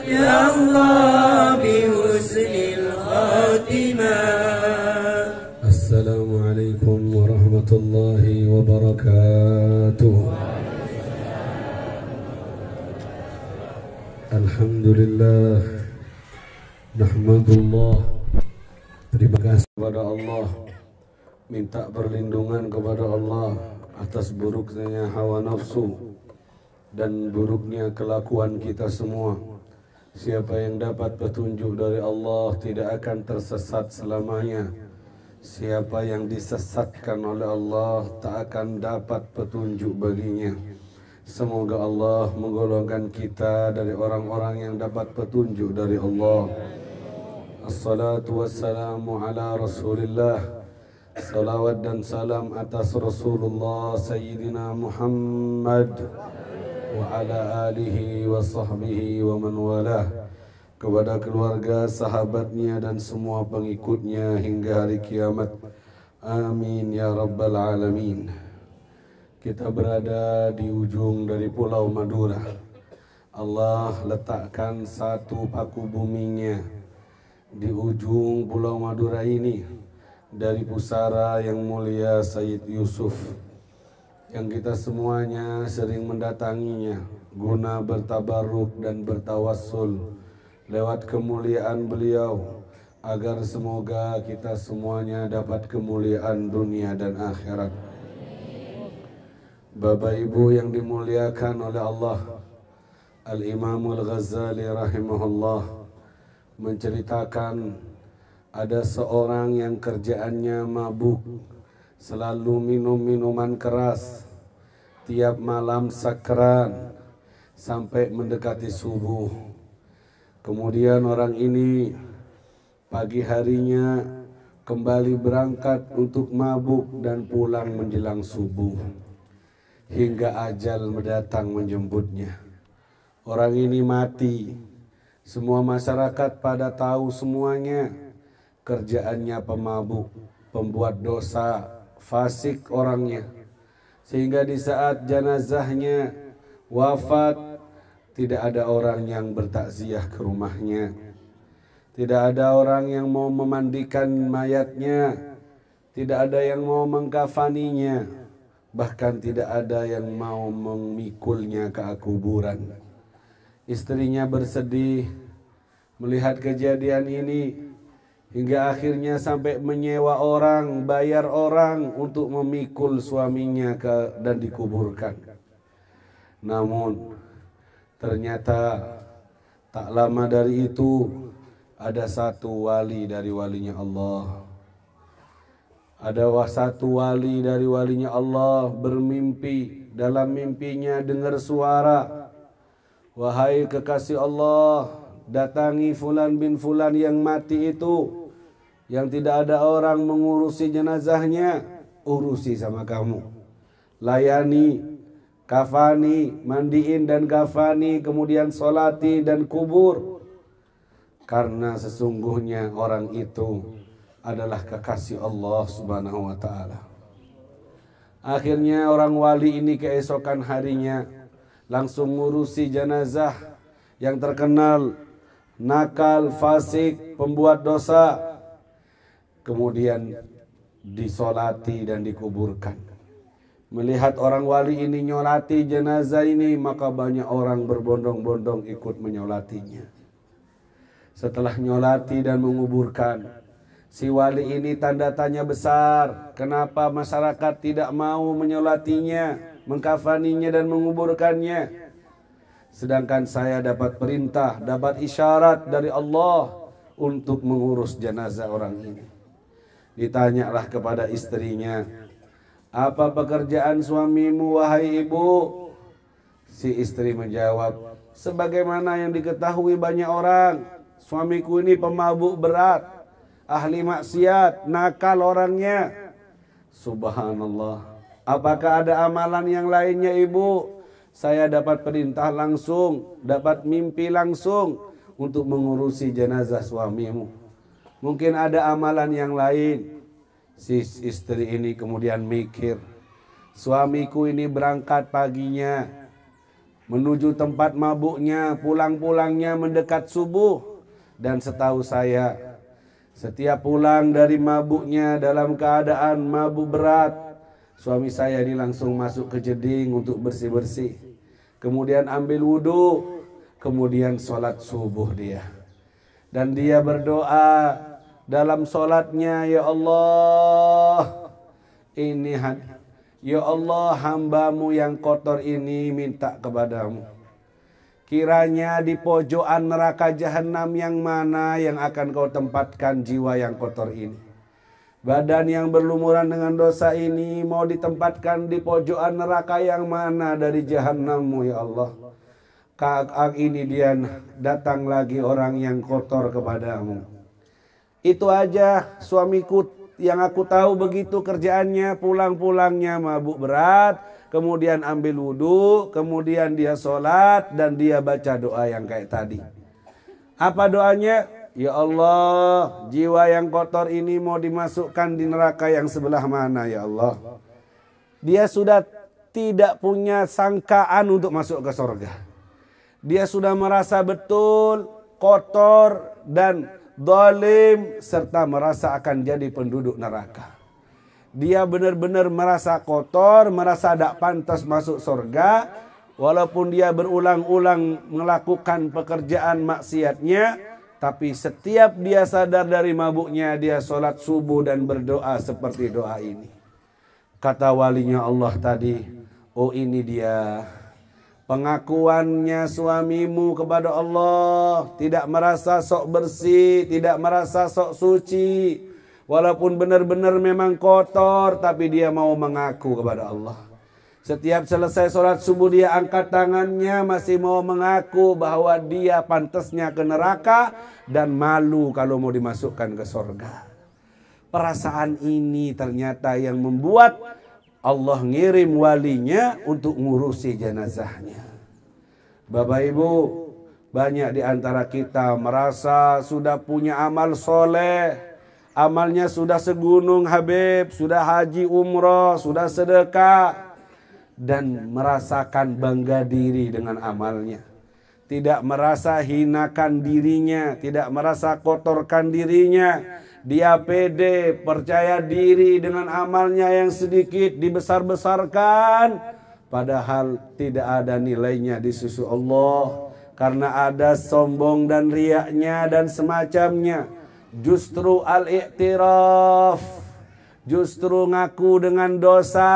يا الله بحسن الخاتمة. السلام عليكم ورحمة الله وبركاته. Alhamdulillah, nahmadullah, terima kasih kepada Allah, minta perlindungan kepada Allah atas buruknya hawa nafsu dan buruknya kelakuan kita semua. Siapa yang dapat petunjuk dari Allah tidak akan tersesat selamanya. Siapa yang disesatkan oleh Allah tak akan dapat petunjuk baginya. Semoga Allah menggolongkan kita dari orang-orang yang dapat petunjuk dari Allah. Assalatu wassalamu ala Rasulillah. Salawat dan salam atas Rasulullah Sayyidina Muhammad wa ala alihi wa sahbihi wa man walah, kepada keluarga, sahabatnya dan semua pengikutnya hingga hari kiamat. Amin ya rabbal alamin. Kita berada di ujung dari Pulau Madura. Allah letakkan satu paku buminya di ujung Pulau Madura ini, dari pusara yang mulia Sayyid Yusuf, yang kita semuanya sering mendatanginya guna bertabarruk dan bertawassul lewat kemuliaan beliau, agar semoga kita semuanya dapat kemuliaan dunia dan akhirat. Bapak Ibu yang dimuliakan oleh Allah, Al-Imam Al-Ghazali rahimahullah menceritakan ada seorang yang kerjaannya mabuk, selalu minum minuman keras, tiap malam sakran sampai mendekati subuh. Kemudian orang ini pagi harinya kembali berangkat untuk mabuk dan pulang menjelang subuh, hingga ajal mendatang menjemputnya. Orang ini mati. Semua masyarakat pada tahu semuanya. Kerjaannya pemabuk, pembuat dosa, fasik orangnya. Sehingga di saat jenazahnya wafat, tidak ada orang yang bertakziah ke rumahnya. Tidak ada orang yang mau memandikan mayatnya. Tidak ada yang mau mengkafaninya. Bahkan tidak ada yang mau memikulnya ke kuburan. Istrinya bersedih melihat kejadian ini, hingga akhirnya sampai menyewa orang, bayar orang untuk memikul suaminya dan dikuburkan. Namun ternyata tak lama dari itu ada satu wali dari walinya Allah. Ada satu wali dari walinya Allah bermimpi. Dalam mimpinya dengar suara, wahai kekasih Allah, datangi fulan bin fulan yang mati itu, yang tidak ada orang mengurusi jenazahnya, urusi sama kamu. Layani, kafani, mandiin dan kafani, kemudian solati dan kubur. Karena sesungguhnya orang itu adalah kekasih Allah subhanahu wa ta'ala. Akhirnya orang wali ini keesokan harinya langsung ngurusi jenazah yang terkenal nakal, fasik, pembuat dosa. Kemudian disolati dan dikuburkan. Melihat orang wali ini nyolati jenazah ini, maka banyak orang berbondong-bondong ikut menyolatinya. Setelah nyolati dan menguburkan, si wali ini tanda tanya besar. Kenapa masyarakat tidak mau menyolatinya, mengkafaninya dan menguburkannya? Sedangkan saya dapat perintah, dapat isyarat dari Allah untuk mengurus jenazah orang ini. Ditanyalah kepada istrinya, apa pekerjaan suamimu wahai ibu? Si istri menjawab, sebagaimana yang diketahui banyak orang, suamiku ini pemabuk berat, ahli maksiat, nakal orangnya. Subhanallah. Apakah ada amalan yang lainnya ibu? Saya dapat perintah langsung, dapat mimpi langsung untuk mengurusi jenazah suamimu. Mungkin ada amalan yang lain. Si istri ini kemudian mikir, suamiku ini berangkat paginya menuju tempat mabuknya, pulang-pulangnya mendekat subuh. Dan setahu saya, setiap pulang dari mabuknya dalam keadaan mabuk berat, suami saya ini langsung masuk ke jeding untuk bersih-bersih. Kemudian ambil wudhu, kemudian sholat subuh dia. Dan dia berdoa dalam sholatnya, ya Allah, ya Allah, hamba-Mu yang kotor ini minta kepadamu. Kiranya di pojokan neraka jahanam yang mana yang akan kau tempatkan jiwa yang kotor ini. Badan yang berlumuran dengan dosa ini mau ditempatkan di pojokan neraka yang mana dari jahanam-Mu, ya Allah. Kak ini dia datang lagi orang yang kotor kepadamu. Itu aja suamiku yang aku tahu begitu kerjaannya, pulang-pulangnya mabuk berat, kemudian ambil wudhu, kemudian dia sholat dan dia baca doa yang kayak tadi. Apa doanya? Ya Allah, jiwa yang kotor ini mau dimasukkan di neraka yang sebelah mana, ya Allah. Dia sudah tidak punya sangkaan untuk masuk ke surga. Dia sudah merasa betul kotor dan zalim serta merasa akan jadi penduduk neraka. Dia benar-benar merasa kotor, merasa tidak pantas masuk surga, walaupun dia berulang-ulang melakukan pekerjaan maksiatnya, tapi setiap dia sadar dari mabuknya, dia sholat subuh dan berdoa seperti doa ini. Kata walinya Allah tadi, oh ini dia pengakuannya suamimu kepada Allah, tidak merasa sok bersih, tidak merasa sok suci. Walaupun benar-benar memang kotor, tapi dia mau mengaku kepada Allah. Setiap selesai sholat subuh dia angkat tangannya, masih mau mengaku bahwa dia pantasnya ke neraka dan malu kalau mau dimasukkan ke surga. Perasaan ini ternyata yang membuat Allah ngirim walinya untuk ngurusi jenazahnya. Bapak Ibu, banyak di antara kita merasa sudah punya amal soleh, amalnya sudah segunung Habib, sudah haji umroh, sudah sedekah, dan merasakan bangga diri dengan amalnya. Tidak merasa hinakan dirinya, tidak merasa kotorkan dirinya. Dia pede, percaya diri dengan amalnya yang sedikit dibesar-besarkan, padahal tidak ada nilainya di sisi Allah karena ada sombong dan riaknya dan semacamnya. Justru al-i'tiraf, justru ngaku dengan dosa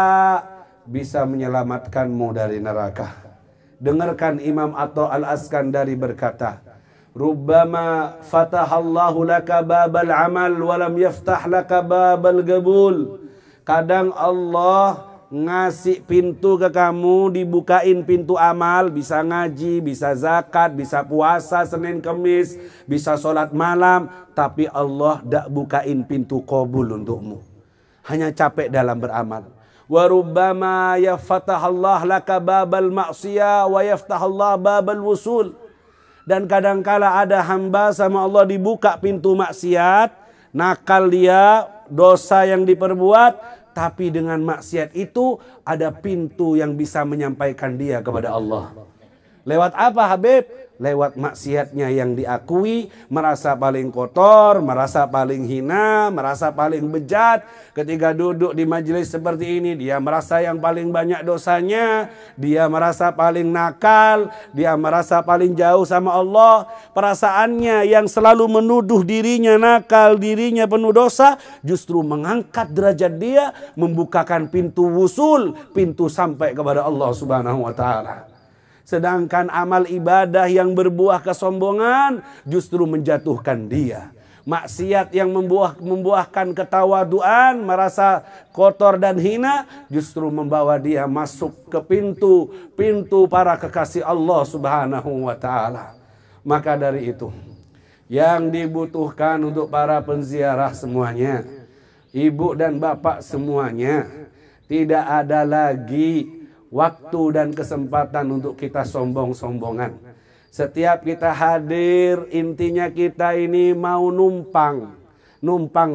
bisa menyelamatkanmu dari neraka. Dengarkan Imam Atha al-Askandari berkata, Rubbama fatahallahu laka babal amal walam yaftah laka babal qabul. Kadang Allah ngasih pintu ke kamu, dibukain pintu amal, bisa ngaji, bisa zakat, bisa puasa Senin Kemis, bisa sholat malam, tapi Allah tak bukain pintu qabul untukmu. Hanya capek dalam beramal. Wa rubbama yaftahallahu laka babal ma'siyah wa yaftahallahu babal wusul. Dan kadangkala ada hamba sama Allah dibuka pintu maksiat, nakal dia, dosa yang diperbuat, tapi dengan maksiat itu ada pintu yang bisa menyampaikan dia kepada Allah. Lewat apa Habib? Lewat maksiatnya yang diakui, merasa paling kotor, merasa paling hina, merasa paling bejat. Ketika duduk di majelis seperti ini, dia merasa yang paling banyak dosanya, dia merasa paling nakal, dia merasa paling jauh sama Allah. Perasaannya yang selalu menuduh dirinya nakal, dirinya penuh dosa, justru mengangkat derajat dia, membukakan pintu wusul, pintu sampai kepada Allah Subhanahu wa Ta'ala. Sedangkan amal ibadah yang berbuah kesombongan justru menjatuhkan dia. Maksiat yang membuahkan ketawaduan, merasa kotor dan hina, justru membawa dia masuk ke pintu para kekasih Allah Subhanahu wa Ta'ala. Maka dari itu, yang dibutuhkan untuk para penziarah semuanya, ibu dan bapak semuanya, tidak ada lagi waktu dan kesempatan untuk kita sombong-sombongan. Setiap kita hadir, intinya kita ini mau numpang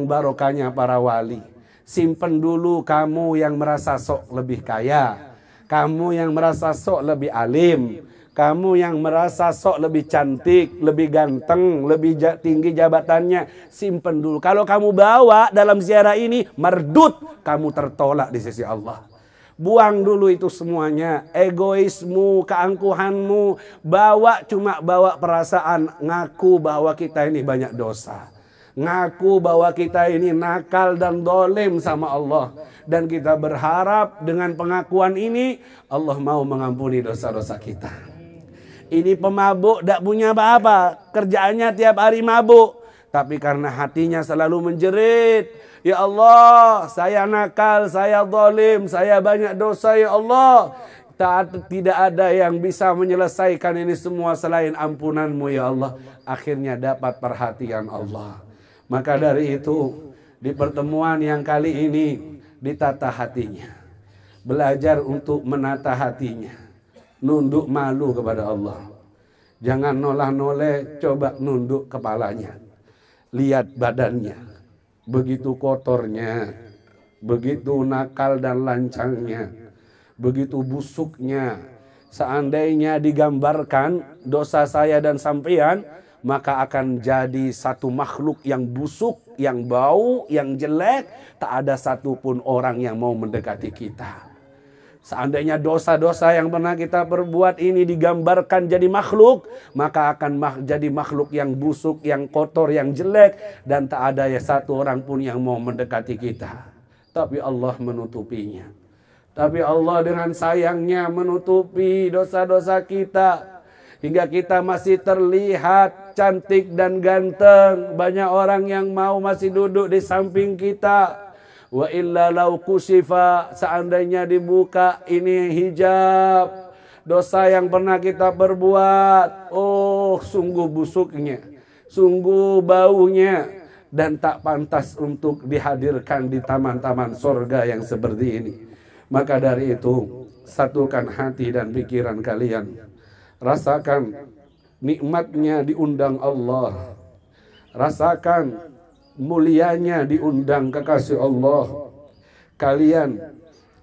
barokahnya para wali. Simpen dulu kamu yang merasa sok lebih kaya, kamu yang merasa sok lebih alim, Kamu yang merasa sok lebih cantik, lebih ganteng, lebih tinggi jabatannya, simpen dulu. Kalau kamu bawa dalam ziarah ini, mardut, kamu tertolak di sisi Allah. Buang dulu itu semuanya, egoismu, keangkuhanmu, cuma bawa perasaan, ngaku bahwa kita ini banyak dosa. Ngaku bahwa kita ini nakal dan dolim sama Allah. Dan kita berharap dengan pengakuan ini, Allah mau mengampuni dosa-dosa kita. Ini pemabuk tidak punya apa-apa, kerjaannya tiap hari mabuk. Tapi karena hatinya selalu menjerit, ya Allah, saya nakal, saya zalim, saya banyak dosa ya Allah. Tidak ada yang bisa menyelesaikan ini semua selain ampunanmu ya Allah. Akhirnya dapat perhatian Allah. Maka dari itu, di pertemuan yang kali ini, ditata hatinya. Belajar untuk menata hatinya. Nunduk malu kepada Allah. Jangan nolah-noleh, coba nunduk kepalanya. Lihat badannya. Begitu kotornya. Begitu nakal dan lancangnya. Begitu busuknya. Seandainya digambarkan dosa saya dan sampean, maka akan jadi satu makhluk yang busuk, yang bau, yang jelek. Tak ada satupun orang yang mau mendekati kita. Seandainya dosa-dosa yang pernah kita perbuat ini digambarkan jadi makhluk, maka akan jadi makhluk yang busuk, yang kotor, yang jelek. Dan tak ada ya satu orang pun yang mau mendekati kita. Tapi Allah menutupinya. Tapi Allah dengan sayangnya menutupi dosa-dosa kita. Hingga kita masih terlihat cantik dan ganteng. Banyak orang yang mau masih duduk di samping kita. Wa illa lau kusifa, seandainya dibuka ini hijab dosa yang pernah kita perbuat, oh sungguh busuknya, sungguh baunya, dan tak pantas untuk dihadirkan di taman-taman sorga yang seperti ini. Maka dari itu, satukan hati dan pikiran kalian, rasakan nikmatnya diundang Allah, rasakan mulianya diundang kekasih Allah. Kalian,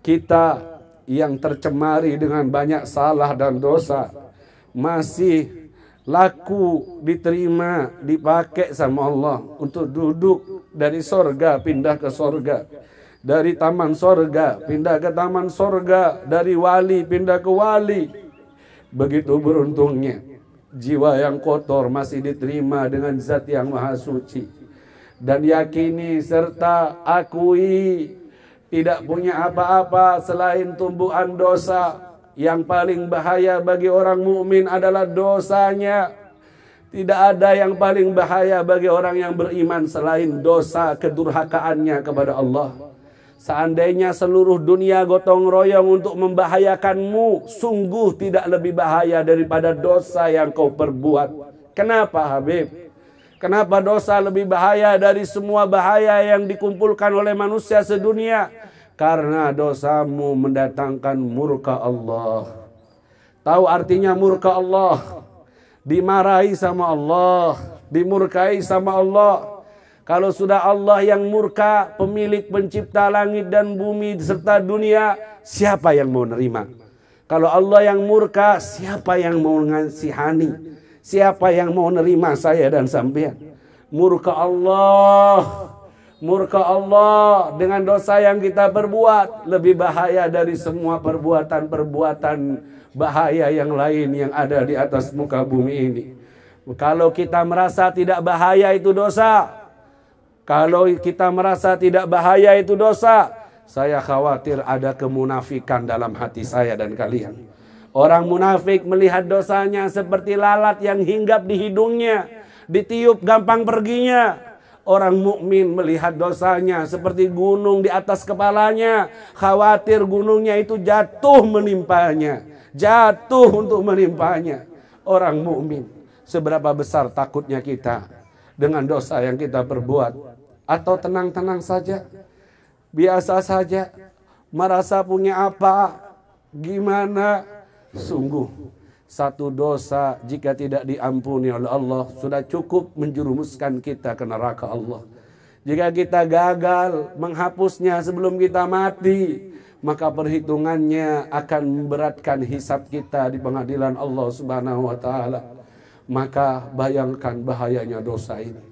kita yang tercemari dengan banyak salah dan dosa, masih laku diterima, dipakai sama Allah untuk duduk dari sorga pindah ke sorga, dari taman sorga pindah ke taman sorga, dari wali pindah ke wali. Begitu beruntungnya jiwa yang kotor masih diterima dengan zat yang maha suci. Dan yakini serta akui tidak punya apa-apa selain tumbuhan dosa. Yang paling bahaya bagi orang mukmin adalah dosanya. Tidak ada yang paling bahaya bagi orang yang beriman selain dosa kedurhakaannya kepada Allah. Seandainya seluruh dunia gotong royong untuk membahayakanmu, sungguh tidak lebih bahaya daripada dosa yang kau perbuat. Kenapa Habib? Kenapa dosa lebih bahaya dari semua bahaya yang dikumpulkan oleh manusia sedunia? Karena dosamu mendatangkan murka Allah. Tahu artinya murka Allah? Dimarahi sama Allah, dimurkai sama Allah. Kalau sudah Allah yang murka, pemilik pencipta langit dan bumi serta dunia, siapa yang mau nerima? Kalau Allah yang murka, siapa yang mau ngasihani? Siapa yang mau nerima saya dan sampean? Murka Allah dengan dosa yang kita perbuat lebih bahaya dari semua perbuatan-perbuatan bahaya yang lain yang ada di atas muka bumi ini. Kalau kita merasa tidak bahaya itu dosa, kalau kita merasa tidak bahaya itu dosa, saya khawatir ada kemunafikan dalam hati saya dan kalian. Orang munafik melihat dosanya seperti lalat yang hinggap di hidungnya, ditiup gampang perginya. Orang mukmin melihat dosanya seperti gunung di atas kepalanya, khawatir gunungnya itu jatuh menimpanya, jatuh untuk menimpanya. Orang mukmin, seberapa besar takutnya kita dengan dosa yang kita perbuat? Atau tenang-tenang saja, biasa saja, merasa punya apa, gimana? Sungguh satu dosa jika tidak diampuni oleh Allah sudah cukup menjerumuskan kita ke neraka Allah. Jika kita gagal menghapusnya sebelum kita mati, maka perhitungannya akan memberatkan hisab kita di pengadilan Allah Subhanahu wa taala. Maka bayangkan bahayanya dosa ini.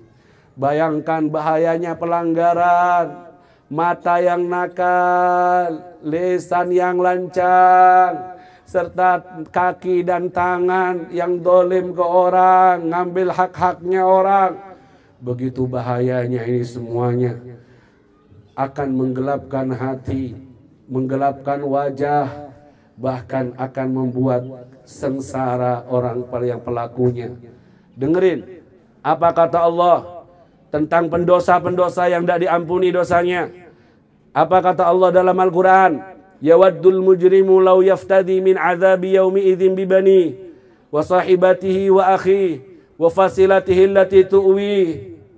Bayangkan bahayanya pelanggaran. Mata yang nakal, lisan yang lancang, serta kaki dan tangan yang dolim ke orang, ngambil hak-haknya orang. Begitu bahayanya ini semuanya. Akan menggelapkan hati, menggelapkan wajah, bahkan akan membuat sengsara orang yang pelakunya. Dengerin apa kata Allah tentang pendosa-pendosa yang tidak diampuni dosanya. Apa kata Allah dalam Al-Quran? Yawaddul mujrimu law yaftadi min azabi yaumi idzin bibani wa sahibatihi wa akhi wa fasilatihi allati tu'wi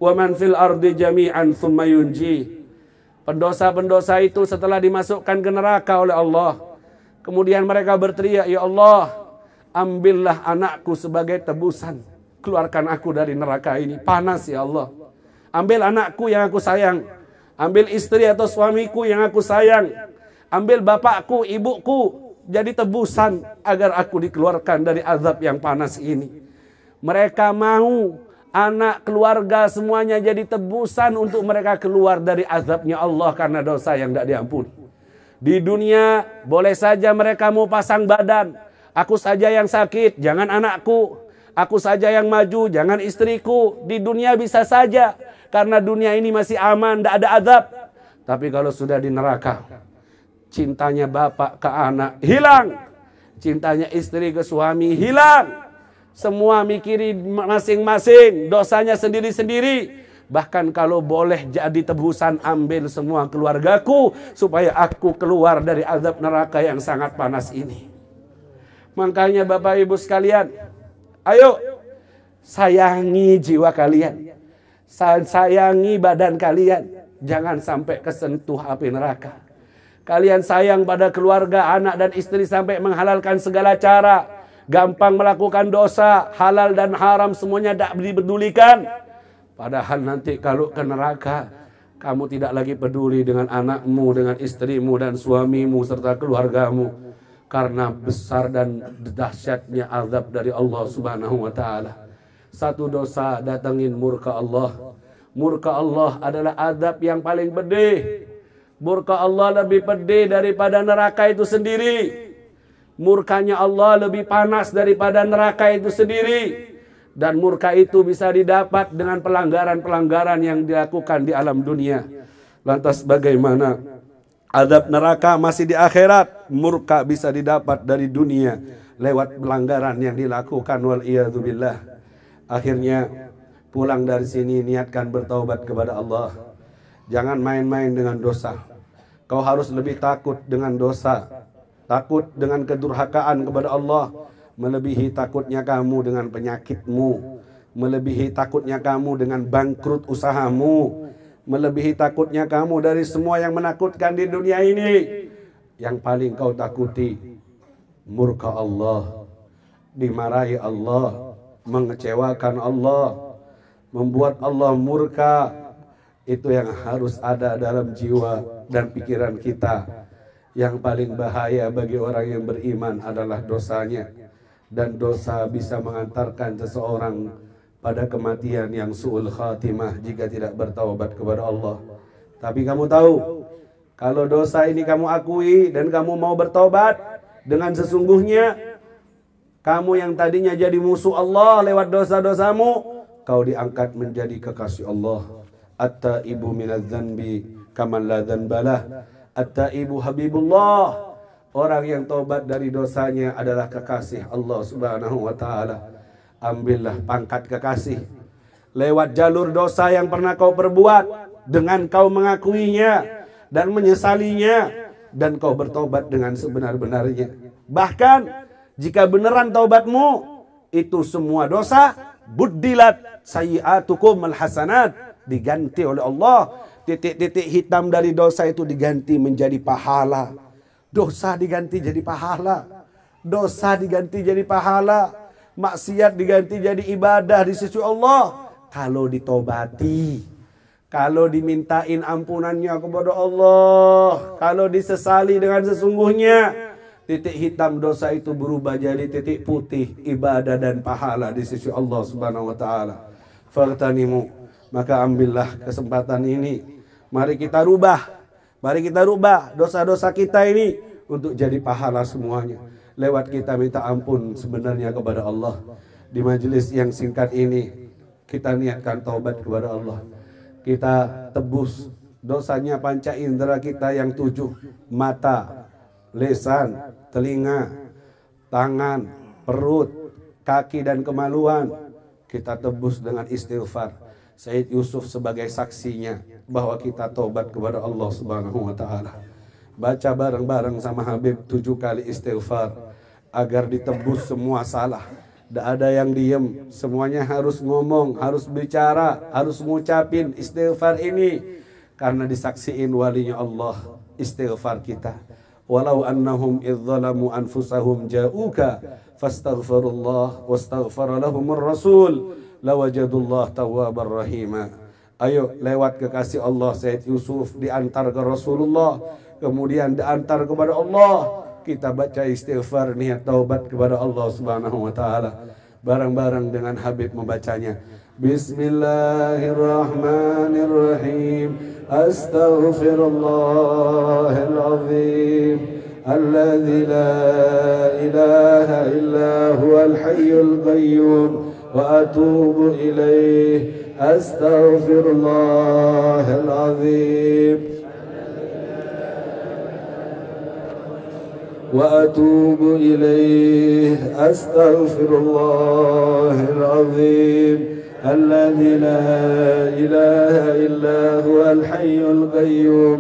wa man fil ardi jami'an thumma yunji. Pendosa-pendosa itu setelah dimasukkan ke neraka oleh Allah, kemudian mereka berteriak, ya Allah, ambillah anakku sebagai tebusan. Keluarkan aku dari neraka ini, panas ya Allah. Ambil anakku yang aku sayang. Ambil istri atau suamiku yang aku sayang. Ambil bapakku, ibuku, jadi tebusan agar aku dikeluarkan dari azab yang panas ini. Mereka mau anak, keluarga semuanya jadi tebusan untuk mereka keluar dari azabnya Allah karena dosa yang tidak diampuni. Di dunia boleh saja mereka mau pasang badan. Aku saja yang sakit, jangan anakku. Aku saja yang maju, jangan istriku. Di dunia bisa saja, karena dunia ini masih aman, tidak ada azab. Tapi kalau sudah di neraka, cintanya bapak ke anak hilang, cintanya istri ke suami hilang. Semua mikirin masing-masing, dosanya sendiri-sendiri. Bahkan kalau boleh jadi tebusan, ambil semua keluargaku supaya aku keluar dari azab neraka yang sangat panas ini. Makanya Bapak Ibu sekalian, ayo sayangi jiwa kalian, sayangi badan kalian, jangan sampai kesentuh api neraka. Kalian sayang pada keluarga, anak dan istri sampai menghalalkan segala cara, gampang melakukan dosa, halal dan haram semuanya tidak dipedulikan. Padahal nanti kalau ke neraka, kamu tidak lagi peduli dengan anakmu, dengan istrimu dan suamimu serta keluargamu. Karena besar dan dahsyatnya azab dari Allah Subhanahu wa taala. Satu dosa datangin murka Allah. Murka Allah adalah azab yang paling pedih. Murka Allah lebih pedih daripada neraka itu sendiri. Murkanya Allah lebih panas daripada neraka itu sendiri. Dan murka itu bisa didapat dengan pelanggaran-pelanggaran yang dilakukan di alam dunia. Lantas bagaimana azab neraka masih di akhirat? Murka bisa didapat dari dunia lewat pelanggaran yang dilakukan, wal iyadzubillah. Akhirnya pulang dari sini niatkan bertaubat kepada Allah. Jangan main-main dengan dosa. Kau harus lebih takut dengan dosa, takut dengan kedurhakaan kepada Allah, melebihi takutnya kamu dengan penyakitmu, melebihi takutnya kamu dengan bangkrut usahamu, melebihi takutnya kamu dari semua yang menakutkan di dunia ini. Yang paling kau takuti murka Allah, dimarahi Allah, mengecewakan Allah, membuat Allah murka. Itu yang harus ada dalam jiwa dan pikiran kita. Yang paling bahaya bagi orang yang beriman adalah dosanya. Dan dosa bisa mengantarkan seseorang pada kematian yang su'ul khatimah jika tidak bertaubat kepada Allah. Tapi kamu tahu, kalau dosa ini kamu akui dan kamu mau bertaubat dengan sesungguhnya, kamu yang tadinya jadi musuh Allah lewat dosa-dosamu, kau diangkat menjadi kekasih Allah. At-taibu minadz dzanbi kaman la dzanbalah. At-taibu habibullah. Orang yang taubat dari dosanya adalah kekasih Allah Subhanahu wa taala. Ambillah pangkat kekasih lewat jalur dosa yang pernah kau perbuat, dengan kau mengakuinya dan menyesalinya, dan kau bertobat dengan sebenar-benarnya. Bahkan jika beneran taubatmu, itu semua dosa buddilat sayyi'atukum alhasanat, diganti oleh Allah. Titik-titik hitam dari dosa itu diganti menjadi pahala. Dosa diganti jadi pahala. Dosa diganti jadi pahala. Maksiat diganti jadi ibadah di sisi Allah kalau ditobati. kalau dimintain ampunannya kepada Allah, kalau disesali dengan sesungguhnya, titik hitam dosa itu berubah jadi titik putih ibadah dan pahala di sisi Allah Subhanahu wa taala. Fartanimu, maka ambillah kesempatan ini. Mari kita rubah. Mari kita rubah dosa-dosa kita ini untuk jadi pahala semuanya. Lewat kita minta ampun sebenarnya kepada Allah. Di majelis yang singkat ini kita niatkan taubat kepada Allah. Kita tebus dosanya panca indera kita yang 7, mata, lisan, telinga, tangan, perut, kaki dan kemaluan. Kita tebus dengan istighfar. Sayyid Yusuf sebagai saksinya bahwa kita taubat kepada Allah Subhanahu wa taala. Baca bareng-bareng sama Habib 7 kali istighfar agar ditebus semua salah. Tidak ada yang diem, semuanya harus ngomong, harus bicara, harus ngucapin istighfar ini. Karena disaksiin walinya Allah istighfar kita. Walau annahum idzalamu anfusahum ja'uka fastaghfirullah wastaghfara lahumur rasul lawajadullah tawwabar rahima. Ayo lewat kekasih Allah Sayyid Yusuf diantar ke Rasulullah, kemudian diantar kepada Allah. Kita baca istighfar niat taubat kepada Allah Subhanahu wa taala. Bareng-bareng dengan Habib membacanya. Bismillahirrahmanirrahim. Astaghfirullahal azim. Alladzi la ilaha illa huwal hayyul qayyum wa atubu ilaih. Astaghfirullahal azim. وأتوب إليه أستغفر الله العظيم الذي لا إله إلا هو الحي القيوم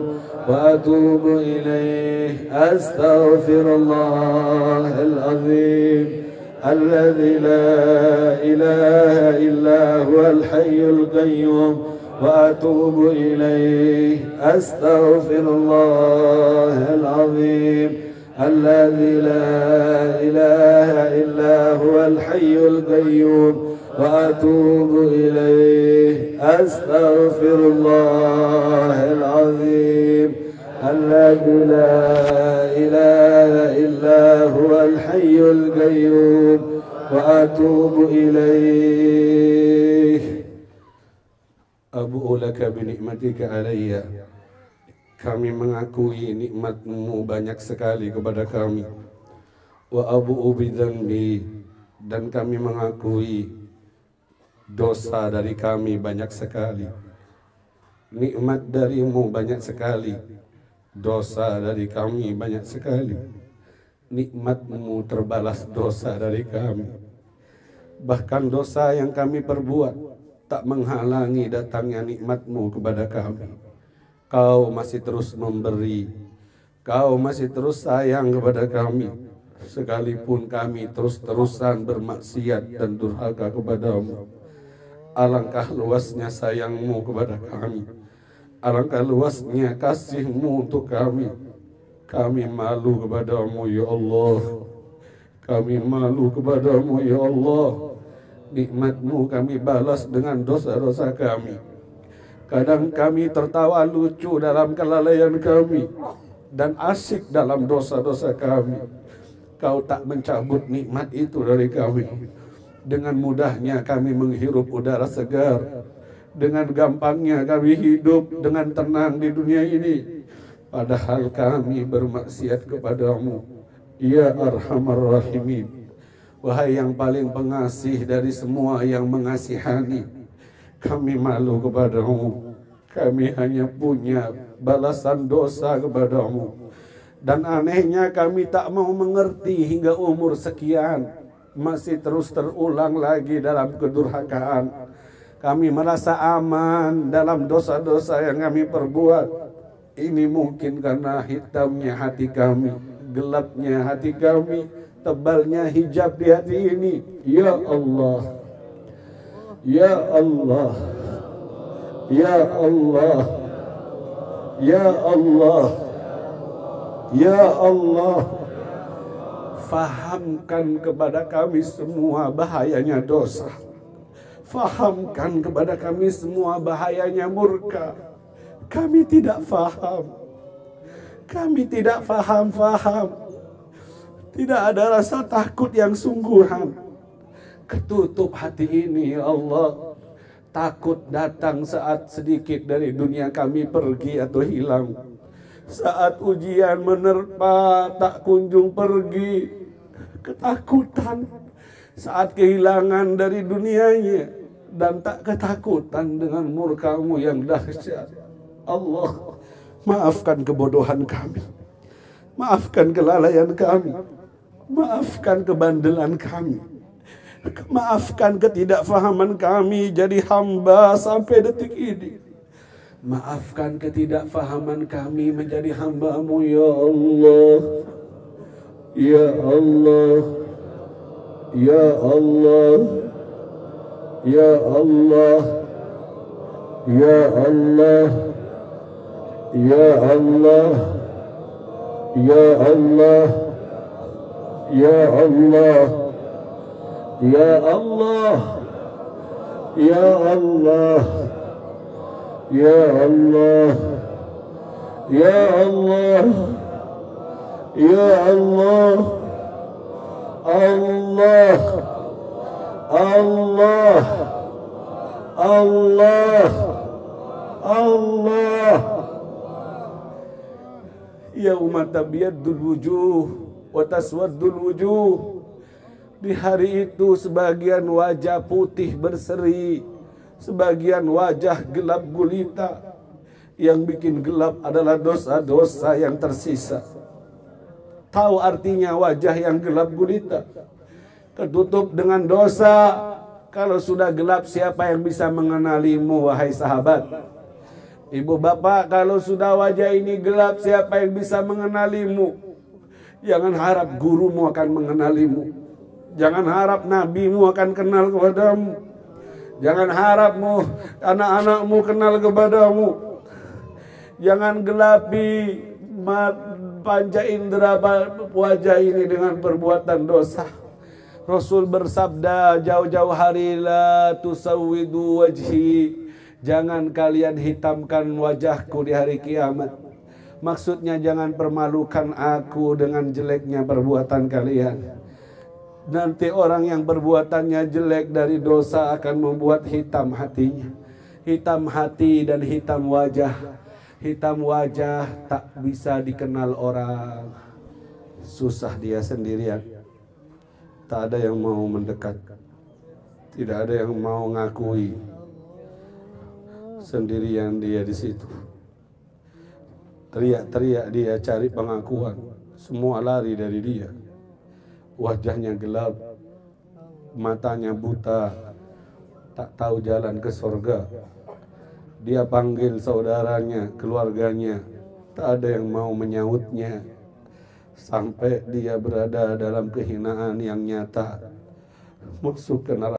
وأتوب إليه أستغفر الله العظيم الذي لا إله إلا هو الحي القيوم وأتوب إليه أستغفر الله العظيم الذي لا إله إلا هو الحي القيوم وأتوب إليه أستغفر الله العظيم الذي لا إله إلا هو الحي القيوم وأتوب إليه أبوء لك بنعمتك علي. Kami mengakui nikmat-Mu banyak sekali kepada kami. Wa abu'u bidzambi, dan kami mengakui dosa dari kami banyak sekali. Nikmat dari-Mu banyak sekali, dosa dari kami banyak sekali. Nikmat-Mu terbalas dosa dari kami. Bahkan dosa yang kami perbuat tak menghalangi datangnya nikmat-Mu kepada kami. Kau masih terus memberi, Kau masih terus sayang kepada kami, sekalipun kami terus-terusan bermaksiat dan durhaka kepada-Mu. Alangkah luasnya sayang-Mu kepada kami, alangkah luasnya kasih-Mu untuk kami. Kami malu kepada-Mu ya Allah, kami malu kepada-Mu ya Allah. Nikmat-Mu kami balas dengan dosa-dosa kami. Kadang kami tertawa lucu dalam kelalaian kami dan asik dalam dosa-dosa kami. Kau tak mencabut nikmat itu dari kami. Dengan mudahnya kami menghirup udara segar. Dengan gampangnya kami hidup dengan tenang di dunia ini. Padahal kami bermaksiat kepada-Mu. Ya Arhamar Rahimin. Wahai yang paling pengasih dari semua yang mengasihani. Kami malu kepada-Mu. Kami hanya punya balasan dosa kepada-Mu. Dan anehnya kami tak mau mengerti hingga umur sekian. Masih terus terulang lagi dalam kedurhakaan. Kami merasa aman dalam dosa-dosa yang kami perbuat. Ini mungkin karena hitamnya hati kami, gelapnya hati kami, tebalnya hijab di hati ini. Ya Allah, Ya Allah, Ya Allah, Ya Allah, Ya Allah. Fahamkan kepada kami semua bahayanya dosa. Fahamkan kepada kami semua bahayanya murka. Kami tidak faham. Kami tidak faham. Tidak ada rasa takut yang sungguhan. Ketutup hati ini ya Allah. Takut datang saat sedikit dari dunia kami pergi atau hilang. Saat ujian menerpa tak kunjung pergi. Ketakutan saat kehilangan dari dunianya. Dan tak ketakutan dengan murka-Mu yang dahsyat. Allah, maafkan kebodohan kami. Maafkan kelalaian kami. Maafkan kebandelan kami. Maafkan ketidakfahaman kami jadi hamba sampai detik ini. Maafkan ketidakfahaman kami menjadi hamba-Mu ya Allah. Ya Allah. Ya Allah. Ya Allah. Ya Allah. Ya Allah. Ya Allah. Ya Allah. Ya Allah. Ya Allah. Ya Allah. Ya Allah. Ya Allah. Allah. Allah. Allah. Allah. Yauma tabiyaddul wujuh wa taswaddul wujuh. Di hari itu sebagian wajah putih berseri, sebagian wajah gelap gulita. Yang bikin gelap adalah dosa-dosa yang tersisa. Tahu artinya wajah yang gelap gulita? Tertutup dengan dosa. Kalau sudah gelap, siapa yang bisa mengenalimu, wahai sahabat? Ibu bapak, kalau sudah wajah ini gelap, siapa yang bisa mengenalimu? Jangan harap gurumu akan mengenalimu. Jangan harap nabimu akan kenal kepadamu. Jangan harapmu anak-anakmu kenal kepadamu. Jangan gelapi panca indera wajah ini dengan perbuatan dosa. Rasul bersabda jauh-jauh hari, la tusawwidu wajhi. Jangan kalian hitamkan wajahku di hari kiamat. Maksudnya jangan permalukan aku dengan jeleknya perbuatan kalian. Nanti orang yang perbuatannya jelek dari dosa akan membuat hitam hatinya. Hitam hati dan hitam wajah. Hitam wajah tak bisa dikenal orang. Susah dia sendirian. Tak ada yang mau mendekat. Tidak ada yang mau ngakui. Sendirian dia di situ. Teriak-teriak dia cari pengakuan. Semua lari dari dia. Wajahnya gelap, matanya buta, tak tahu jalan ke surga. Dia panggil saudaranya, keluarganya, tak ada yang mau menyautnya. Sampai dia berada dalam kehinaan yang nyata, masuk ke neraka.